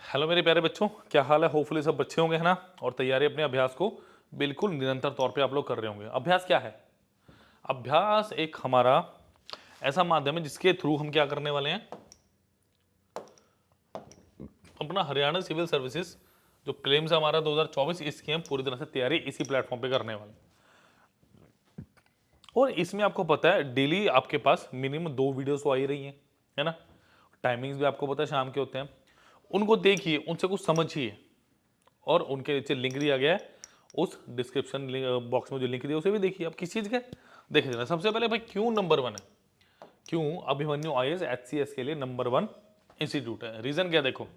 Hello मेरे प्यारे बच्चों, क्या हाल है। होपफुली सब बच्चे होंगे, है ना। और तैयारी अपने अभ्यास को बिल्कुल निरंतर तौर पे आप लोग कर रहे होंगे। अभ्यास क्या है? अभ्यास एक हमारा ऐसा माध्यम है जिसके थ्रू हम क्या करने वाले हैं, अपना हरियाणा सिविल सर्विसेज जो प्रीलिम्स है हमारा 2024, इसकी हम पूरी तरह से तैयारी इसी प्लेटफॉर्म पे करने वाले हैं। और इसमें आपको पता है डेली आपके पास मिनिमम 2 वीडियोस तो आ ही रही हैं, है ना। टाइमिंग्स भी आपको पता है शाम के होते हैं। उनको देखिए, उनसे कुछ समझिए, और उनके नीचे लिंक दिया गया है। उस डिस्क्रिप्शन बॉक्स में जो लिंक दिया उसे भी देखिए। आप किस चीज़ के देख लेना। सबसे पहले भाई क्यों नंबर 1 है, क्यों अभिमन्यु आईएएस एचसीएस के लिए नंबर 1 इंस्टीट्यूट है। रीजन क्या देखो,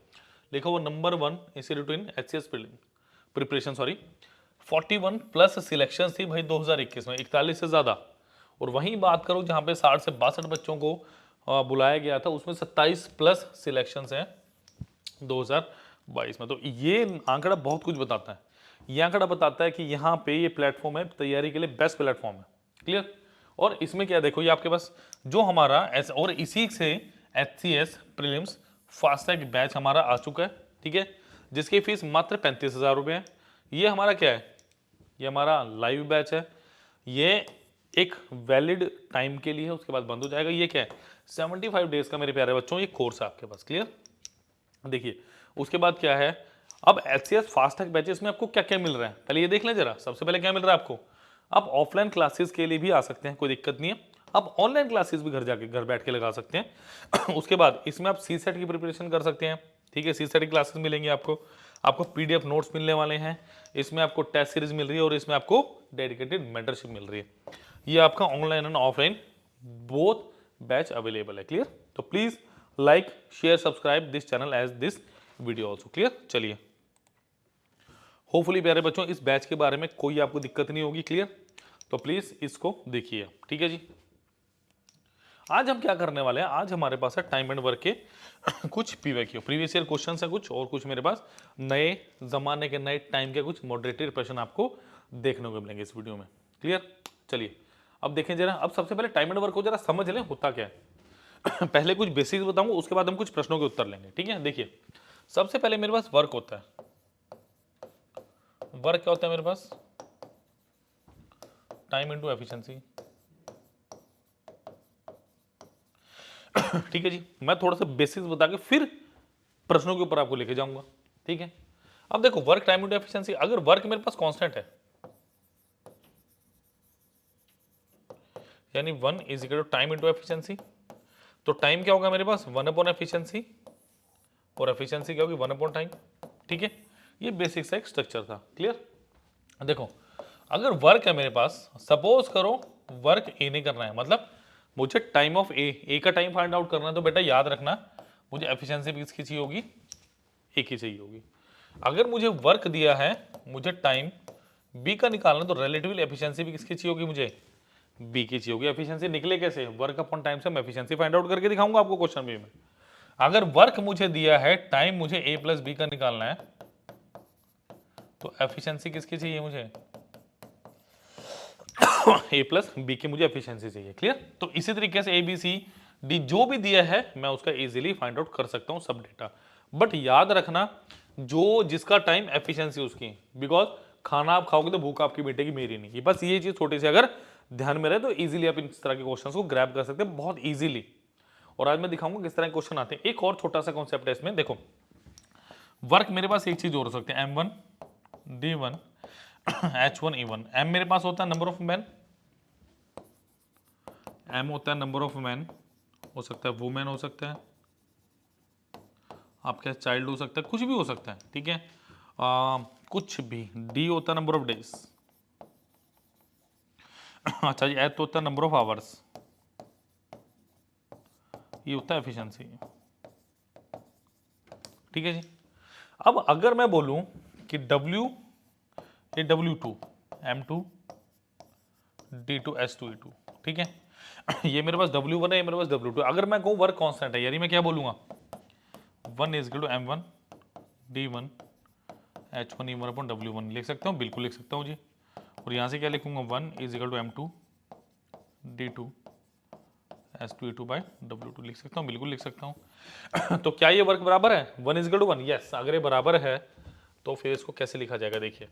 लिखो वो नंबर 1 इंस्टीट्यूट इन एचसीएस प्रिपरेशन, सॉरी 41+ सिलेक्शन थी भाई 2021 में, 41 से ज़्यादा। और वहीं बात करो जहाँ पे 60 से 62 बच्चों को बुलाया गया था, उसमें 27+ सिलेक्शन हैं 2022 में। तो ये आंकड़ा बहुत कुछ बताता है। ये आंकड़ा बताता है कि यहाँ पे ये प्लेटफॉर्म है तैयारी के लिए, बेस्ट प्लेटफॉर्म है। क्लियर। और इसमें क्या देखो, ये आपके पास जो हमारा एस और इसी से एचसीएस प्रीलिम्स फास्टैग बैच हमारा आ चुका है, ठीक है, जिसकी फीस मात्र 35,000 रुपये है। ये हमारा क्या है, ये हमारा लाइव बैच है। ये एक वैलिड टाइम के लिए है, उसके बाद बंद हो जाएगा। ये क्या है, 75 डेज का मेरे प्यारे बच्चों ये कोर्स है आपके पास। क्लियर। देखिए उसके बाद क्या है, अब एचसीएस फास्टैग बैचेस में आपको क्या क्या मिल रहा है, पहले ये देख लें जरा। सबसे पहले क्या मिल रहा है आपको, आप ऑफलाइन क्लासेस के लिए भी आ सकते हैं, कोई दिक्कत नहीं है। आप ऑनलाइन क्लासेस भी घर बैठ के लगा सकते हैं। उसके बाद इसमें आप सी सेट की प्रिपरेशन कर सकते हैं, ठीक है। सी सेट की क्लासेस मिलेंगी आपको, आपको पीडीएफ नोट्स मिलने वाले हैं, इसमें आपको टेस्ट सीरीज मिल रही है, और इसमें आपको डेडिकेटेड मेंटरशिप मिल रही है। ये आपका online and offline both batch available है। क्लियर। तो please like share subscribe this channel as this video also. Clear. चलिए, होपफुली प्यारे बच्चों इस बैच के बारे में कोई आपको दिक्कत नहीं होगी। क्लियर। तो प्लीज इसको देखिए, ठीक है जी। आज हम क्या करने वाले हैं, आज हमारे पास है टाइम एंड वर्क के कुछ पीवाईक्यू प्रीवियस ईयर क्वेश्चन है कुछ, और कुछ मेरे पास नए जमाने के नए टाइम के कुछ मॉडरेटेड प्रश्न आपको देखने को मिलेंगे इस वीडियो में। क्लियर। चलिए अब देखें जरा। अब सबसे पहले टाइम एंड वर्क को जरा समझ लें होता क्या है। पहले कुछ बेसिक्स बताऊंगा, उसके बाद हम कुछ प्रश्नों के उत्तर लेंगे, ठीक है। देखिए सबसे पहले मेरे पास वर्क होता है। वर्क क्या होता है मेरे पास, टाइम इनटू एफिशिएंसी। ठीक है जी। मैं थोड़ा सा बेसिक्स बता के फिर प्रश्नों के ऊपर आपको लेके जाऊंगा, ठीक है। अब देखो वर्क टाइम इनटू एफिशिएंसी, अगर वर्क मेरे पास कांस्टेंट है, यानी 1 is equal to time into efficiency, तो टाइम क्या होगा मेरे पास 1 अपॉन एफिशिएंसी, और एफिशिएंसी क्या होगी 1 अपॉन टाइम, ठीक है। ये बेसिक सा एक स्ट्रक्चर था। क्लियर। देखो अगर वर्क है मेरे पास, सपोज करो वर्क ए ने करना है, मतलब मुझे टाइम ऑफ ए का टाइम फाइंड आउट करना है, तो बेटा याद रखना मुझे एफिशिएंसी भी किसकी चाहिए होगी, ए की चाहिए होगी। अगर मुझे वर्क दिया है, मुझे टाइम बी का निकालना, तो रिलेटिव एफिशिएंसी भी किसकी चाहिए होगी, मुझे बी की चाहिए होगी। एफिशिएंसी निकले कैसे, वर्क अपॉन टाइम से मैं एफिशिएंसी फाइंड आउट करके दिखाऊंगा आपको क्वेश्चन में। अगर वर्क मुझे दिया है, टाइम मुझे ए प्लस बी का निकालना है, तो एफिशिएंसी किसकी चाहिए मुझे, ए प्लस बी की मुझे एफिशिएंसी चाहिए। क्लियर। तो इसी तरीके से ए बी सी डी जो भी दिया है मैं उसका इजीली फाइंड आउट कर सकता हूं सब डेटा। बट याद रखना जो जिसका टाइम एफिशिएंसी उसकी, बिकॉज खाना आप खाओगे तो भूख आपकी मिटेगी, मेरी नहीं। बस ये चीज छोटी सी अगर ध्यान में रहे तो इजीली आप इस तरह के क्वेश्चंस को ग्रैब कर सकते हैं बहुत इजीली। और आज मैं दिखाऊंगा किस तरह के क्वेश्चन आते हैं। एक और छोटा सा कॉन्सेप्ट है इसमें, देखो वर्क मेरे पास एक चीज और हो सकती है, M1 D1 H1 E1। M मेरे पास होता है नंबर ऑफ मैन, एम होता है नंबर ऑफ मैन, हो सकता है वुमेन हो सकता है, आपके चाइल्ड हो सकता है, कुछ भी हो सकता है, ठीक है। कुछ भी। डी होता है नंबर ऑफ डेज। अच्छा जी, एच होता है नंबर ऑफ आवर्स, ये होता है एफिशिएंसी, ठीक है जी। अब अगर मैं बोलूं कि डब्ल्यू ये W2 M2 D2 S2 E2, ठीक है। ये मेरे पास W1 है, ये मेरे पास W2। अगर मैं कहूं वर्क कांस्टेंट है, यानी मैं क्या बोलूंगा 1 is equal to M1 D1 H1 E1 upon W1 लिख सकता हूँ, बिल्कुल लिख सकता हूँ जी। और यहाँ से क्या लिखूंगा 1 is equal to M2 D2 S2 by W2 लिख सकता हूँ, बिल्कुल लिख सकता हूँ। तो क्या ये वर्क बराबर है? 1:1? यस, अगर ये बराबर है तो फिर इसको कैसे लिखा जाएगा, देखिए।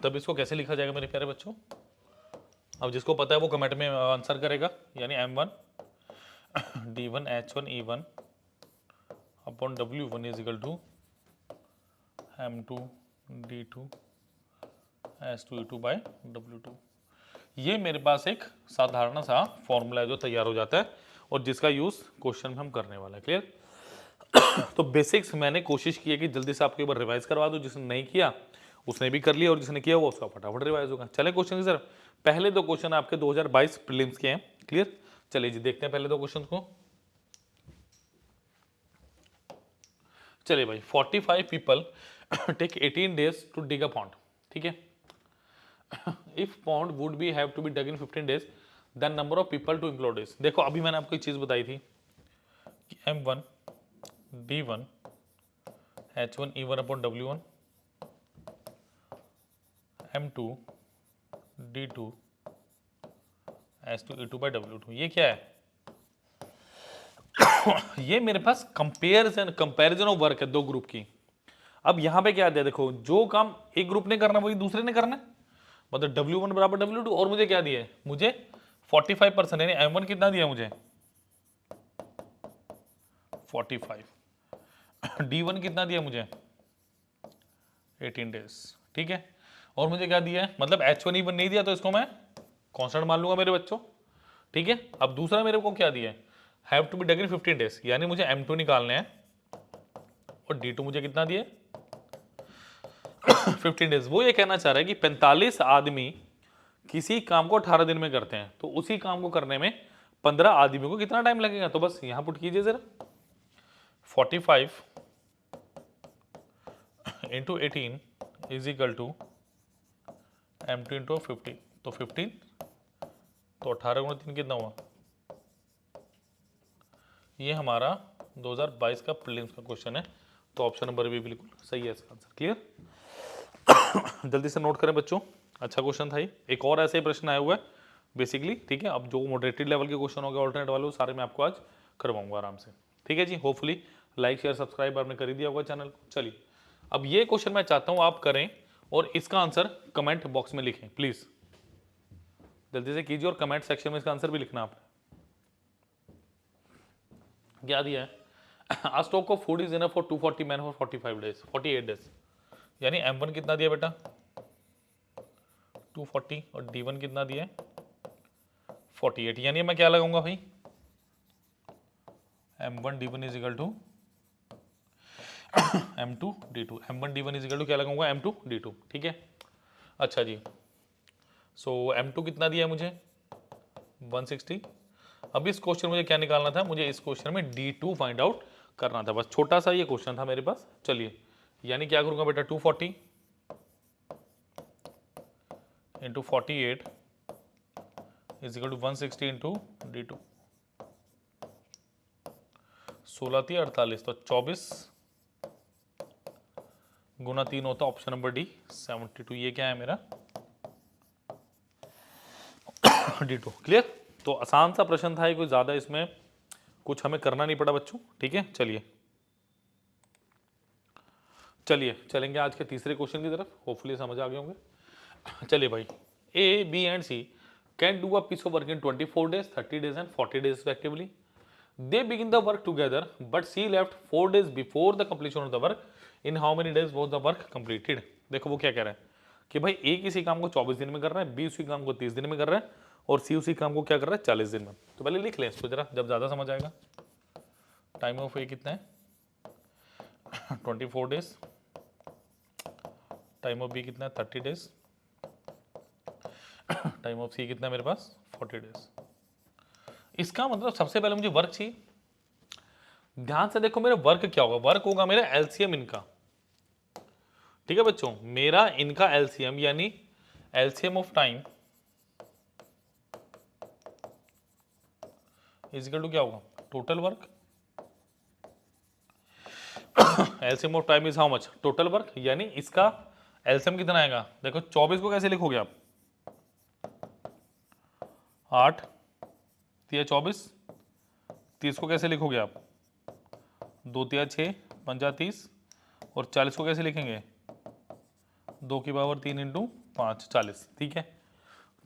तब इसको कैसे लिखा जाएगा मेरे प्यारे बच्चों? अब जिसको पता है वो कमेंट में आंसर करेगा, यानी M1 D1 H1 E1 upon W1 is equal to M2 D2 S2 E2 by W2। ये मेरे पास एक साधारण सा फॉर्मूला है जो तैयार हो जाता है और जिसका यूज क्वेश्चन में हम करने वाला है। क्लियर? तो बेसिक्स मैंने कोशिश की है कि जल्दी से आपको एक बार रिवाइज करवा दूं, जिसने नहीं किया उसने भी कर लिया और जिसने किया वो उसका फटाफट रिवाइज होगा। चले क्वेश्चन की तरफ। पहले दो क्वेश्चन आपके 2022 प्रीलिम्स के हैं। क्लियर? चलिए जी देखते हैं पहले दो क्वेश्चन को। चलिए भाई, 45 people take 18 days to dig a pond. ठीक है, if pond would be have to be dug in 15 days, then number of people to employ days. देखो अभी मैंने आपको एक चीज बताई थी कि M1 D1 H1 E1 upon W1 M2 D2 S2 E2 by W2। ये क्या है? ये मेरे पास कंपेरिजन ऑफ वर्क है दो ग्रुप की। अब यहां पे क्या दिया, देखो जो काम एक ग्रुप ने करना वही दूसरे ने करना है, मतलब W1 बराबर W2। और मुझे क्या दिया है? मुझे 45% यानी M1 कितना दिया मुझे? 45। D1 कितना दिया मुझे? 18 days। ठीक है, और मुझे क्या दिया है? मतलब H1 E1 नहीं दिया तो इसको मैं कांस्टेंट मान लूंगा मेरे बच्चों। ठीक है, अब दूसरा मेरे को क्या दिया है? Have to be done in 15 days, यानी मुझे M2 निकालने हैं और D2 मुझे कितना दिया? 15 days। वो ये कहना चाह रहा है कि 45 आदमी किसी काम को 18 दिन में करते हैं, तो उसी काम को करने में 15 आदमियों को कितना टाइम लगेगा? तो बस यहां पुट कीजिए जरा, 45 into 18 is equal to M2 into 50, तो 15, तो 18 गुणा 3 कितना हुआ? ये हमारा 2022 का प्रीलिम्स का क्वेश्चन है, तो ऑप्शन नंबर भी बिल्कुल सही है इसका आंसर। क्लियर? जल्दी से नोट करें बच्चों, अच्छा क्वेश्चन था ये। एक और ऐसे ही प्रश्न आया हुआ है बेसिकली। ठीक है, अब जो मॉडरेटेड लेवल के क्वेश्चन हो गए ऑल्टरनेट वाले, वो सारे मैं आपको आज करवाऊंगा आराम से। ठीक है जी, होपफुली लाइक शेयर सब्सक्राइब आपने कर ही दिया होगा चैनल को। चलिए, अब ये क्वेश्चन मैं चाहता हूँ आप करें और इसका आंसर कमेंट बॉक्स में लिखें प्लीज। जल्दी से कीजिए और कमेंट सेक्शन में इसका आंसर भी लिखना आपने। क्या दिया है? A stock of food is enough for 240 man for 45 days 48 days, यानी M1 कितना दिया बेटा? 240 और D1 कितना दिया है? 48। यानी मैं क्या लगाऊंगा भाई? M1 D1 is equal to M2 D2। M1 D1 is equal to क्या लगाऊंगा? M2 D2। ठीक है, अच्छा जी। सो M2 कितना दिया है मुझे? 160। अब इस क्वेश्चन मुझे क्या निकालना था? मुझे इस क्वेश्चन में D2 फाइंड आउट करना था। बस छोटा सा ये क्वेश्चन था मेरे पास। चलिए, यानी क्या करूंगा बेटा? 240 into 48 is equal to 160 into D2। 16 थी 48, तो 24 गुना 3 होता ऑप्शन नंबर डी 72। ये क्या है मेरा? D2। क्लियर? तो आसान सा प्रश्न था, कोई ज्यादा इसमें कुछ हमें करना नहीं पड़ा बच्चों। ठीक है, चलिए चलेंगे आज के तीसरे क्वेश्चन की तरफ। होपफुली समझ आ गए होंगे। चलिए भाई, A B and C can do a piece of work in 24 days 30 days एंड 40 days respectively. They begin the work together, but C left 4 days before the completion of the work. In how many days was the work completed? देखो वो क्या कह रहा है कि भाई A किसी काम को 24 दिन में कर रहा है, B उसी काम को 30 दिन में कर रहा है और C उसी काम को क्या कर रहा है? 40 दिन में। तो पहले लिख लें इसको जरा, जब ज़्यादा समझ आएगा। टाइम ऑफ A कितना है? 24 days। टाइम ऑफ B कितना है? 30 days। टाइम ऑफ C कितना है मेरे पास? 40 days। इसका मतलब सबसे पहले मुझे वर्क चाहिए। ध्यान से देखो, मेरा वर्क क्या होगा? वर्क होगा मेरा एलसीएम इनका। ठीक है बच्चों, मेरा इनका एलसीएम यानी LCM of time is equal to क्या होगा? Total work LCM of time is how much, total work, यानी इसका एलसीएम कितना आएगा। देखो 24 को कैसे लिखोगे आप, 8 तिया 24, 30 को कैसे लिखोगे आप, 2 तिया 6, 5 30, और 40 को कैसे लिखेंगे, 2 की पावर 3 इंटू 5 40, ठीक है।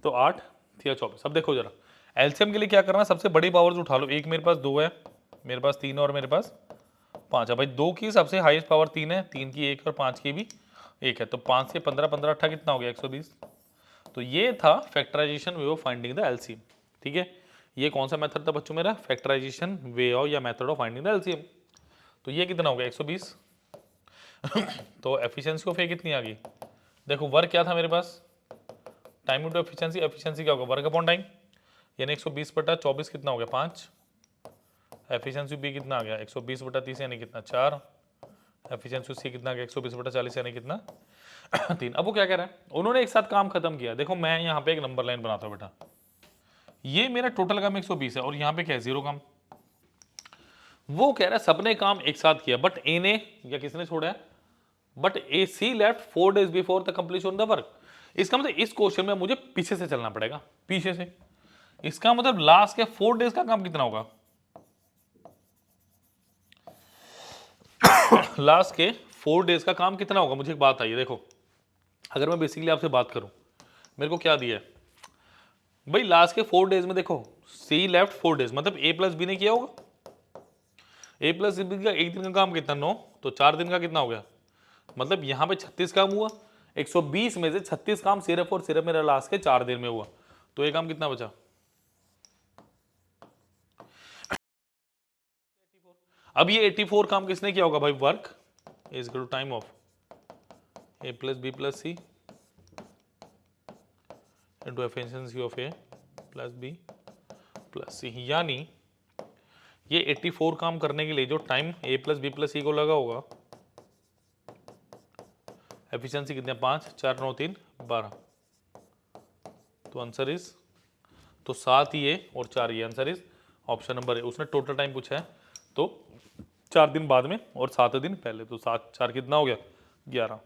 तो 8 तिया 24। अब देखो जरा एलसीएम के लिए क्या करना, सबसे बड़ी पावर्स उठा लो, एक मेरे पास 2 है, मेरे पास 3 और मेरे पास 5 है। भाई 2 की सबसे हाईएस्ट पावर 3 है, 3 की 1 और 5 की भी 1 है, तो 5 से 15 15 18 कितना हो गया, 120। तो ये था factorization way of finding the LCM, ठीक है। ये कौन सा मेथड था बच्चों मेरा, फैक्टराइजेशन वे ऑफ या method of finding the LCM. तो ये कितना हो गया, 120। तो एफिशिएंसी ऑफ ए कितनी आ गई, देखो वर्क क्या था मेरे पास, टाइम इंटू एफिशिएंसी, एफिशिएंसी क्या होगा, वर्क अपॉन टाइम, यानी 120 बटा 24 कितना हो गया, 5। एफिशिएंसी बी कितना आ गया, 120 बटा 30 यानी कितना, 4। एफिशिएंसी सी कितना आ गया, 120 बटा 40 यानी कितना, 3। अब वो क्या कह रहा है, उन्होंने एक साथ काम खत्म किया। देखो मैं यहाँ पे एक नंबर लाइन बनाता हूँ बेटा, ये मेरा टोटल काम 120 है और यहाँ पे क्या है, 0 काम। वो कह रहा है सबने काम एक साथ किया, बट ए ने या किसने छोड़ा है, but A C left 4 days before the completion the work. इसका मतलब इस क्वेश्चन में मुझे पीछे से चलना पड़ेगा, पीछे से। इसका मतलब लास्ट के 4 days का काम कितना होगा, लास्ट के 4 days का काम कितना होगा। मुझे एक बात आई, देखो अगर मैं बेसिकली आपसे बात करूं, मेरे को क्या दिया है भाई, लास्ट के 4 days में देखो सी लेफ्ट 4 days, मतलब ए प्लस बी ने किया होगा, ए प्लस बी का एक दिन का काम कितना, 9, तो 4 दिन का कितना हो गया, मतलब यहां पे 36 काम हुआ, 120 में से 36 काम सिर्फ और सिर्फ मेरा लास्ट के 4 दिन में हुआ, तो ये काम कितना बचा। अब ये 84 काम किसने किया होगा भाई, work is equal to time of A plus B plus C into efficiency of A plus B plus C, यानी ये 84 काम करने के लिए जो time A plus B plus C को लगा होगा, एफिशिएंसी कितने, 5 4 9 3 12, तो आंसर इज, तो 7 ये और 4 ये, आंसर इज ऑप्शन नंबर ए। उसने टोटल टाइम पूछा है, तो 4 दिन बाद में और 7 दिन पहले, तो 7 4 कितना हो गया, 11।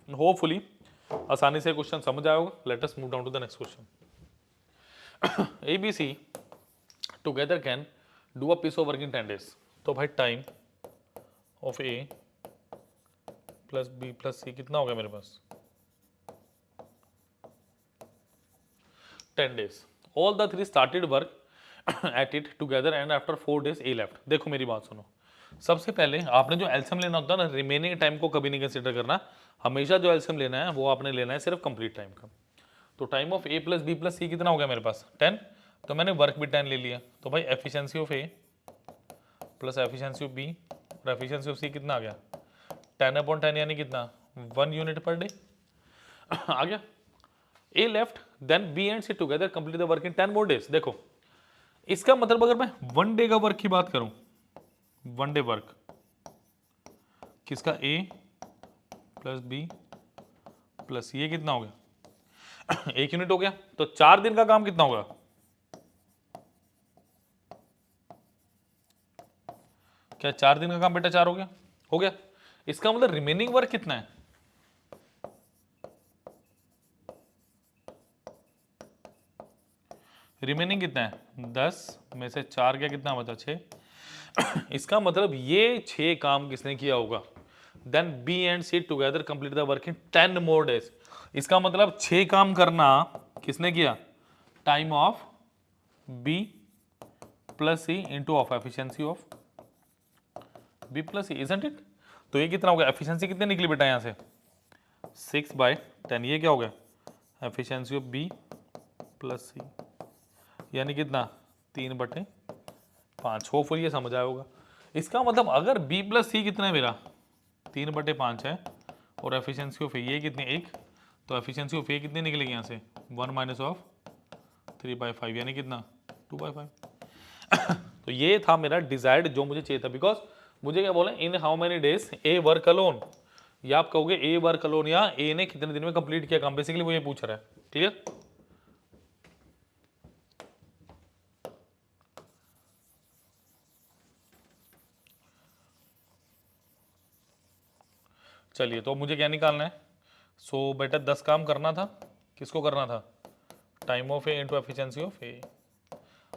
होपफुली आसानी से क्वेश्चन समझ आया होगा। Let us move down to the next question. A B C together can do a piece of work in 10 days। तो भाई time of A plus B plus C कितना हो गया मेरे पास, 10 days। All the 3 started work at it together and after 4 days A left. देखो मेरी बात सुनो, सबसे पहले आपने जो एलसीएम लेना होता है ना, रिमेनिंग टाइम को कभी नहीं कंसीडर करना, हमेशा जो एलसीएम लेना है वो आपने लेना है सिर्फ कंप्लीट टाइम का। तो time of A plus B plus C कितना हो गया मेरे पास, 10, तो मैंने वर्क भी 10 ले लिया, तो भाई efficiency of A plus efficiency of B और एफिशिएंसी ऑफ सी कितना आ गया, 10/10 यानी कितना, 1 यूनिट पर डे आ गया। A left then B and C together complete the work in 10 more days। देखो इसका मतलब अगर मैं 1 डे का वर्क की बात करूं, 1 डे वर्क किसका, ए प्लस बी प्लस ये कितना हो गया 1 यूनिट हो गया, तो 4 दिन का काम कितना होगा, क्या 4 दिन का काम बेटा 4 हो गया, हो गया। इसका मतलब रिमेनिंग वर्क कितना है, रिमेनिंग कितना है, 10 में से 4 क्या कितना बचा, 6। इसका मतलब ये 6 काम किसने किया होगा, then B and C together complete the work in 10 more days। इसका मतलब 6 काम करना किसने किया, time of B plus C into of efficiency of B plus C, isn't it. तो ये कितना हो गया, एफिशिएंसी कितनी निकली बेटा यहाँ से, 6/10। ये क्या हो गया, efficiency of B plus C, यानी कितना, 3/5। होपफुली ये समझ आया होगा। इसका मतलब अगर बी प्लस सी कितना है मेरा, 3/5 है, और एफिशिएंसी ऑफ ए ये कितनी, 1, तो एफिशिएंसी ऑफ ए कितनी निकलेगी यहाँ से, 1 माइनस ऑफ 3/5 यानी कितना, 2/5। तो ये था मेरा डिजायर्ड जो मुझे चाहिए था, बिकॉज मुझे क्या बोला, in how many days A work alone, या आप कहोगे ए वर्क अलोन, या ए ने कितने दिन में कंप्लीट किया काम, बेसिकली वो ये पूछ रहा है। क्लियर। चलिए, तो मुझे क्या निकालना है? सो बेटा 10 काम करना था, किसको करना था? Time of A into efficiency of A.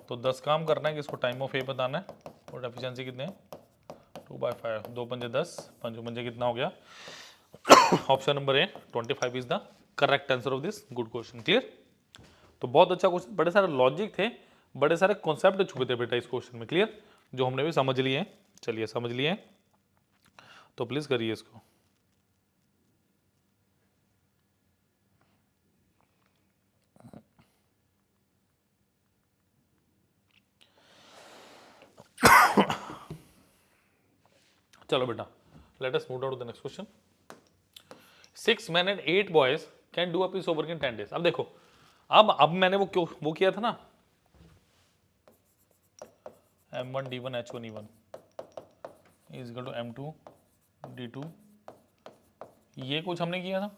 तो 10 काम करना है, किसको? टाइम ऑफ ए बताना है, और एफिशिएंसी कितने हैं? 2/5, 2 पंजे 10, 5 पंजे कितना हो गया? Option number A 25 is the correct answer of this good question. Clear? तो बहुत अच्छा क्वेश्चन, बड़े सारे लॉजिक थे, बड़े सारे कॉन्सेप्ट छुपे थे बेटा इस क्वेश्चन में। क्लियर? जो हमने भी समझ लिए हैं। चलिए समझ लिए हैं, तो प्लीज करिए इसको। चलो बेटा, let us move on to the next question. 6 men and 8 boys can do a piece of work in 10 days। अब देखो, अब मैंने वो किया था ना, M1 D1 H1 E1 is equal to M2 D2, ये कुछ हमने किया था।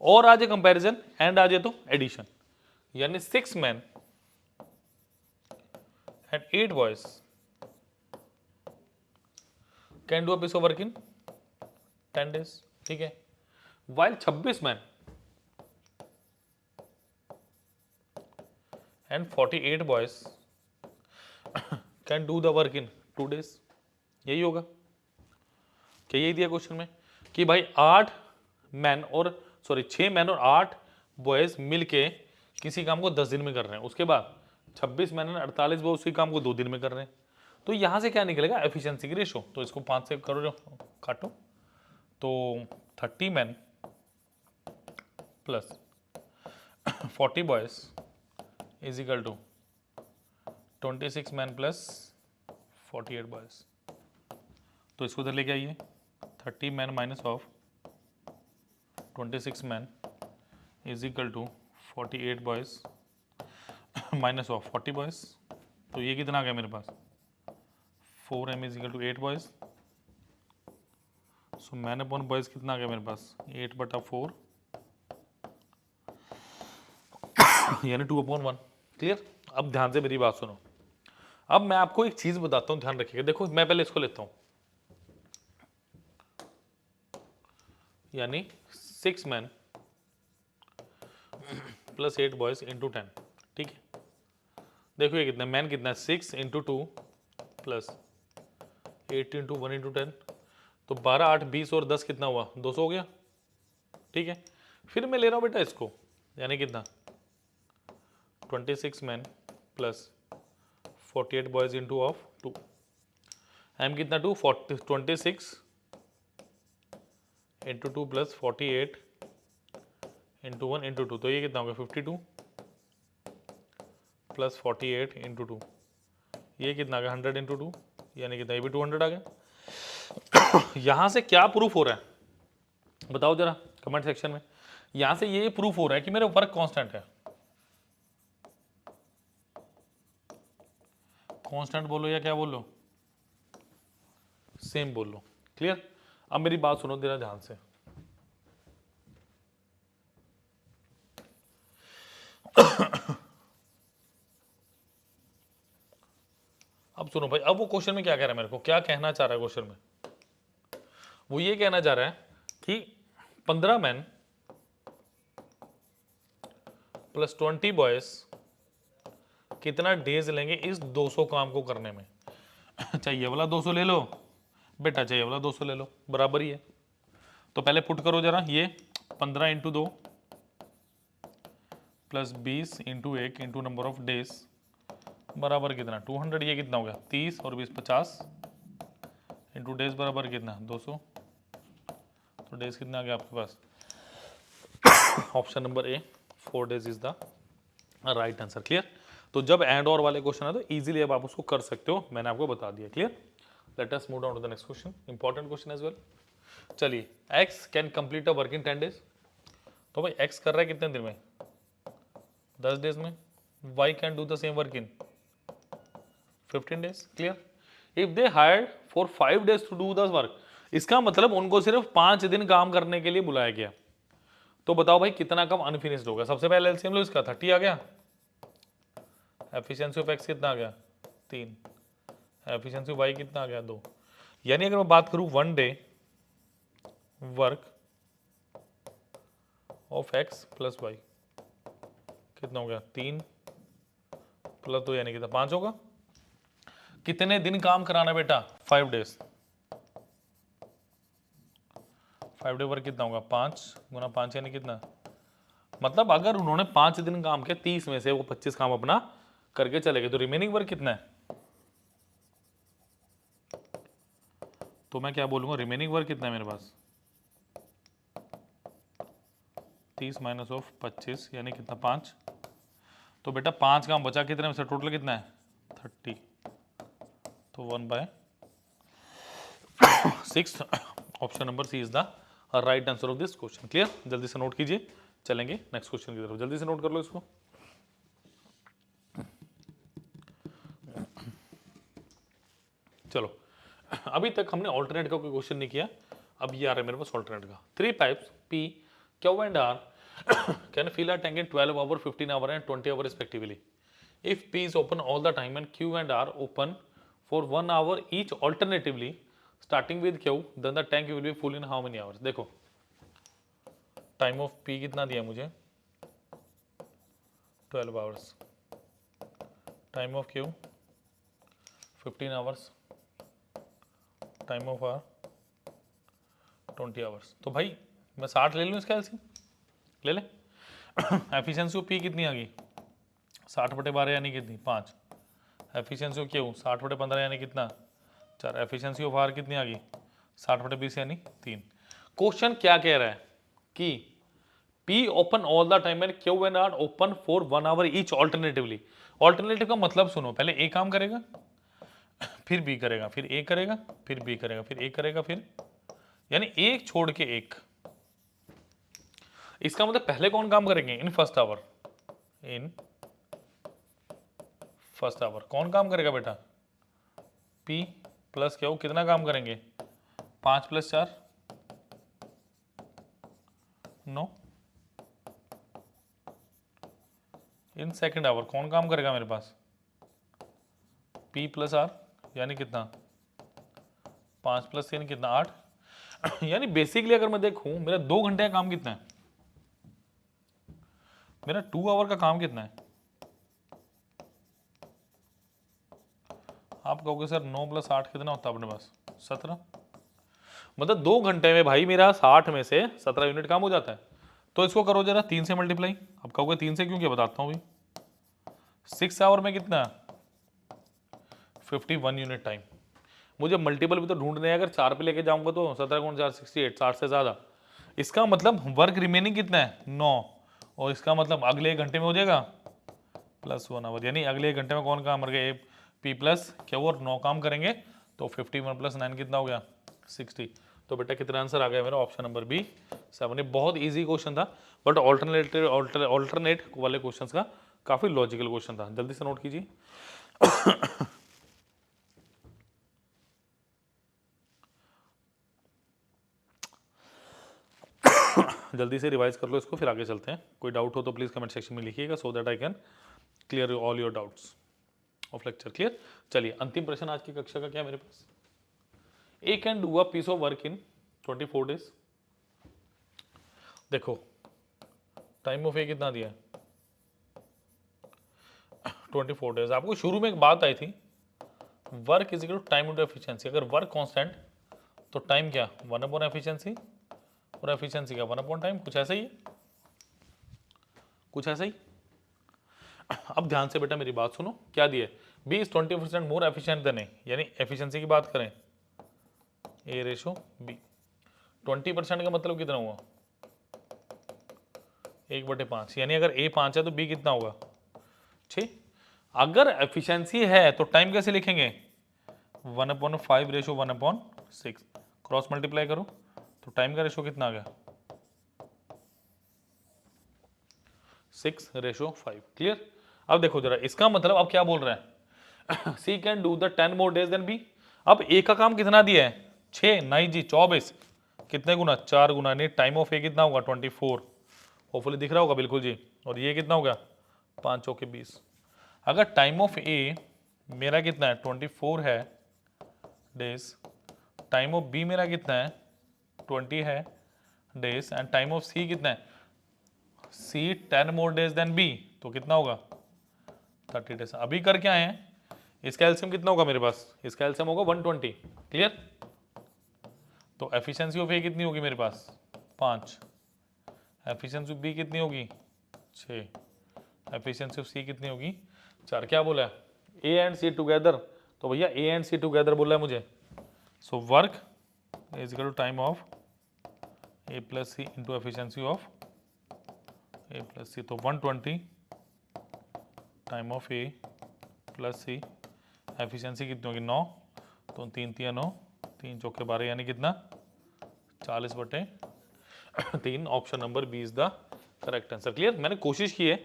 और आज कंपैरिजन एंड आज तो एडिशन, यानी 6 men and 8 boys can do a piece of work in 10 days। ठीक है, while 26 man and 48 boys can do the work in 2 days। यही होगा क्या? यही दिया क्वेश्चन में कि भाई 6 मैन और 8 बॉयज मिलके किसी काम को 10 दिन में कर रहे हैं, उसके बाद 26 मैन और 48 बॉयज उसी काम को 2 दिन में कर रहे हैं। तो यहां से क्या निकलेगा? एफिशिएंसी की रेशो। तो इसको 5 से करो, काटो, तो 30 man plus 40 boys is equal to 26 man plus 48 boys. तो इसको इधर लेके आइए, 30 man minus of 26 man is equal to 48 boys minus of 40 boys. तो ये कितना आ गया मेरे पास? 4m is equal to 8 boys. So man upon boys कितना आ गया मेरे पास? 8/4 यानी 2/1। क्लियर? अब ध्यान से मेरी बात सुनो। अब मैं आपको एक चीज बताता हूं, ध्यान रखिएगा। देखो, मैं पहले इसको लेता हूं, यानी 6 मैन प्लस 8 बॉयज इंटू 10। ठीक है, देखो ये कितना, मैन कितना है? 6 इंटू 2 प्लस 8 इंटू 1 इंटू 10, तो 12 8 20 और 10 कितना हुआ? 200 हो गया। ठीक है, फिर मैं ले रहा हूं बेटा इसको, यानी कितना? 26 man plus 48 boys into of 2, M कितना? 26 इंटू 2 प्लस 48 इंटू 1 इंटू 2, तो ये कितना हो गया? 52 प्लस 48 इंटू 2, ये कितना आ गया? 100 इंटू 2, यानी कितना? ये भी 200 आ गया। यहां से क्या प्रूफ हो रहा है बताओ जरा कमेंट सेक्शन में। यहां से ये प्रूफ हो रहा है कि मेरा वर्क कांस्टेंट है। कांस्टेंट बोलो या क्या बोलो? सेम बोल लो। क्लियर? अब मेरी बात सुनो जरा ध्यान से। अब सुनो भाई, अब वो क्वेश्चन में क्या कह रहा है, मेरे को क्या कहना चाह रहा है क्वेश्चन में? वो ये कहना चाह रहा है कि 15 मैन प्लस 20 बॉयज कितना डेज लेंगे इस 200 काम को करने में। चाहिए वाला 200 ले लो बेटा, चाहिए वाला 200 ले लो, बराबर ही है। तो पहले पुट करो जरा, ये 15 into 2 plus 20 into 1 into number of days बराबर कितना? 200। ये कितना हो गया? 30 और 20 50 इंटू डेज बराबर कितना? 200। तो डेज कितना आ गया आपके पास? Option number A 4 days is the right answer. Clear? तो जब एंड और वाले क्वेश्चन है तो इजीली अब आप उसको कर सकते हो, मैंने आपको बता दिया। Clear? Let us move on to the next question, important question as well. चलिए, x can complete a work in 10 days। तो भाई x कर रहा है कितने दिन में? 10 days में। y can do the same work in 15 days। Clear? If they hired for 5 days to do the work, इसका मतलब उनको सिर्फ 5 दिन काम करने के लिए बुलाया गया। तो बताओ भाई कितना कम अनफिनिश्ड होगा? सबसे पहले एलसीएम लो इसका, 30 आ गया। एफिशिएंसी ऑफ x कितना आ गया? 3। एफिशिएंसी ऑफ y कितना आ गया? 2। यानी अगर मैं बात करूं 1 day work of X plus Y कितना हो गया 3 प्लस 2 यानी कितना 5 होगा। कितने दिन काम कराना बेटा 5 डेज। 5 डे वर्क कितना होगा 5 गुना 5 यानी कितना, मतलब अगर उन्होंने 5 दिन काम किया 30 में से वो 25 काम अपना करके चले गए तो रिमेनिंग वर्क कितना है, तो मैं क्या बोलूंगा रिमेनिंग वर्क कितना है मेरे पास 30 माइनस ऑफ 25 यानी कितना 5। तो बेटा 5 काम बचा कितने में से टोटल कितना है 30, तो 1/6। Option number C is the right answer of this question. Clear, जल्दी से नोट कीजिए, चलेंगे नेक्स्ट क्वेश्चन की तरफ। जल्दी से नोट कर लो इसको। चलो, अभी तक हमने ऑल्टरनेट का कोई क्वेश्चन नहीं किया, अब ये आ रहा है मेरे पास ऑल्टरनेट का। 3 pipes P, Q and R can fill a tank in 12 hour, 15 hour and 20 hour respectively. If P is open all the time and Q and R open for 1 hour each alternatively starting with Q, then the tank will be full in how many hours? देखो time of P कितना दिया मुझे 12 hours, time of Q 15 hours, time of R 20 hours. तो भाई मैं 60 ले लूँ इसका एलसीएम, ले ले। एफिशिएंसी ऑफ P कितनी आ गई 60/12 यानी कितनी 5। एफिशिएंसी ऑफ Q 60/15 यानी कितना 4। एफिशिएंसी ऑफ R कितनी आ गई 60/20 यानी 3। क्वेश्चन क्या कह रहा है कि P open all the time and Q and R open for 1 hour each alternatively. Alternative का मतलब सुनो, पहले ए काम करेगा फिर बी करेगा फिर ए करेगा फिर बी करेगा फिर ए करेगा फिर, यानी एक छोड़ के एक। इसका मतलब पहले कौन काम करेंगे in first hour, in first hour कौन काम करेगा बेटा P प्लस Q कितना काम करेंगे 5 + 4 9। इन सेकंड आवर कौन काम करेगा मेरे पास P + R यानी कितना 5 + 3 कितना 8। यानी बेसिकली अगर मैं देखूं मेरा 2 घंटे का काम कितना है, मेरा 2 आवर का काम कितना है। आप कहोगे सर 9 + 8 कितना होता है अपने पास 17, मतलब 2 घंटे में भाई मेरा 60 में से 17 यूनिट काम हो जाता है। तो इसको करो जरा 3 से मल्टीप्लाई। अब कहोगे 3 से क्यों, क्या बताता हूँ अभी। 6 आवर में कितना 51 यूनिट टाइम। मुझे मल्टीपल भी तो ढूंढने हैं, अगर 4 पे लेके जाऊंगा तो 17 × 4 68, 60 से ज्यादा। इसका मतलब वर्क रिमेनिंग कितना है 9, और इसका मतलब अगले 1 घंटे में हो जाएगा +1 आवर, यानी अगले 1 घंटे में कौन काम करेगा P प्लस Q और 9 काम करेंगे, तो 51 + 9 कितना हो गया 60। तो बेटा कितना आंसर आ गया मेरा ऑप्शन नंबर बी 7। ये बहुत इजी क्वेश्चन था, बट ऑल्टरनेट वाले क्वेश्चंस का काफी लॉजिकल क्वेश्चन था। जल्दी से नोट कीजिए। जल्दी से रिवाइज कर लो इसको, फिर आगे चलते हैं। कोई डाउट हो तो प्लीज कमेंट सेक्शन में लिखिएगा, so that I can clear all your doubts of lecture. Clear, चलिए अंतिम प्रश्न आज की कक्षा का क्या है मेरे पास। A can do a piece of work in 24 days. देखो टाइम ऑफ ए कितना दिया है 24 डेज। आपको शुरू में एक बात आई थी work is equal to time into efficiency. अगर वर्क कांस्टेंट तो टाइम क्या 1/एफिशिएंसी, और एफिशिएंसी क्या 1/टाइम। कुछ ऐसा ही है, कुछ ऐसा ही। अब ध्यान से बेटा मेरी बात सुनो, क्या दिया B is 20% more efficient than A, यानी एफिशिएंसी की बात करें ए रेशो बी। 20% का मतलब कितना हुआ 1/5, यानी अगर ए 5 है तो बी कितना होगा 6। अगर एफिशिएंसी है तो टाइम कैसे लिखेंगे 1/5 रेशो 1/6, क्रॉस मल्टीप्लाई करो तो टाइम का रेशो कितना आ गया 6/5। क्लियर। अब देखो जरा इसका मतलब अब क्या बोल रहा है C can do the 10 more days than B. अब ए का काम कितना दिया है 6, नहीं जी 24, कितने गुना 4 गुना, यानी टाइम ऑफ ए कितना होगा 24। होपफुली दिख रहा होगा बिल्कुल जी। और ये कितना होगा 5 चौके 20। अगर टाइम ऑफ ए मेरा कितना है 24 है डेज, टाइम ऑफ बी मेरा कितना है 20 है, days and time of C कितना है, सी 10 मोर डेज देन बी, तो कितना होगा 30 डेज। अभी कर क्या है, इसका एलसीएम कितना होगा मेरे पास, इसका एलसीएम होगा 120, क्लियर। तो एफिशिएंसी ऑफ ए कितनी होगी मेरे पास 5, एफिशिएंसी ऑफ बी कितनी होगी 6, एफिशिएंसी ऑफ सी कितनी होगी 4। क्या बोला है, ए एंड सी टुगेदर, तो भैया ए एंड सी टुगेदर बोला है मुझे। So work is equal to time of A plus C into efficiency of A plus C, तो 120 time of A plus C, efficiency कितनी होगी 9, तो 3 3 9, 3 चौके 12 यानी कितना 40/3। Option number B is the correct answer, clear. मैंने कोशिश की है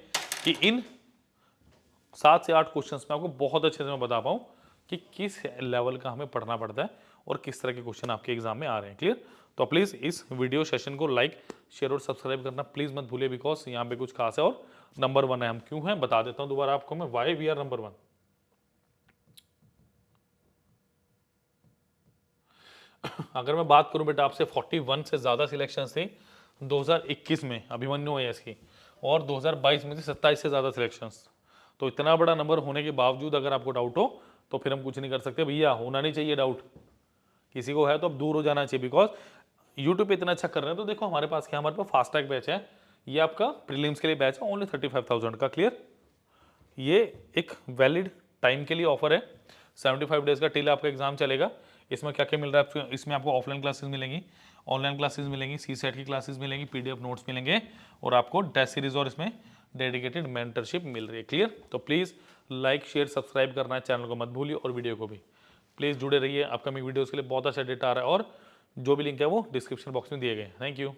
कि इन 7 से 8 क्वेश्चंस में आपको बहुत अच्छे से मैं बता पाऊँ कि किस लेवल का हमें पढ़ना पड़ता है और किस तरह के क्वेश्चन आपके एग्जाम में आ रहे हैं, क्लियर। तो प्लीज़ इस वीडियो सेशन को लाइक शेयर और सब्सक्राइब करना प्लीज़ मत भूलिए, बिकॉज यहाँ पे कुछ खास है और नंबर 1 है। हम क्यों हैं बता देता हूँ दोबारा आपको मैं, वाई वी आर नंबर 1। अगर मैं बात करूं बेटा आपसे 41 से ज़्यादा सिलेक्शन थे 2021 में अभिमन्यु आईएएस की, और 2022 में थे 27 से ज़्यादा सिलेक्शंस। तो इतना बड़ा नंबर होने के बावजूद अगर आपको डाउट हो तो फिर हम कुछ नहीं कर सकते भैया, होना नहीं चाहिए डाउट। किसी को है तो अब दूर हो जाना चाहिए, बिकॉज यूट्यूब पे इतना अच्छा कर रहे हैं। तो देखो हमारे पास क्या, हमारे पास फास्ट ट्रैक बैच है, ये आपका प्रीलिम्स के लिए बैच है, ओनली 35,000 का, क्लियर। ये एक वैलिड टाइम के लिए ऑफर है, 75 डेज का टिल आपका एग्जाम चलेगा। इसमें क्या क्या मिल रहा है आपको, इसमें आपको ऑफलाइन क्लासेस मिलेंगी, ऑनलाइन क्लासेस मिलेंगी, सी सेट की क्लासेस मिलेंगी, पीडीएफ नोट्स मिलेंगे, और आपको टेस्ट सीरीज और इसमें डेडिकेटेड मेंटरशिप मिल रही है, क्लियर। तो प्लीज़ लाइक शेयर सब्सक्राइब करना है, चैनल को मत भूलिए और वीडियो को भी प्लीज़ जुड़े रहिए। अपकमिंग वीडियोज़ के लिए बहुत अच्छा डेटा आ रहा है और जो भी लिंक है वो डिस्क्रिप्शन बॉक्स में दिए गए हैं। Thank you.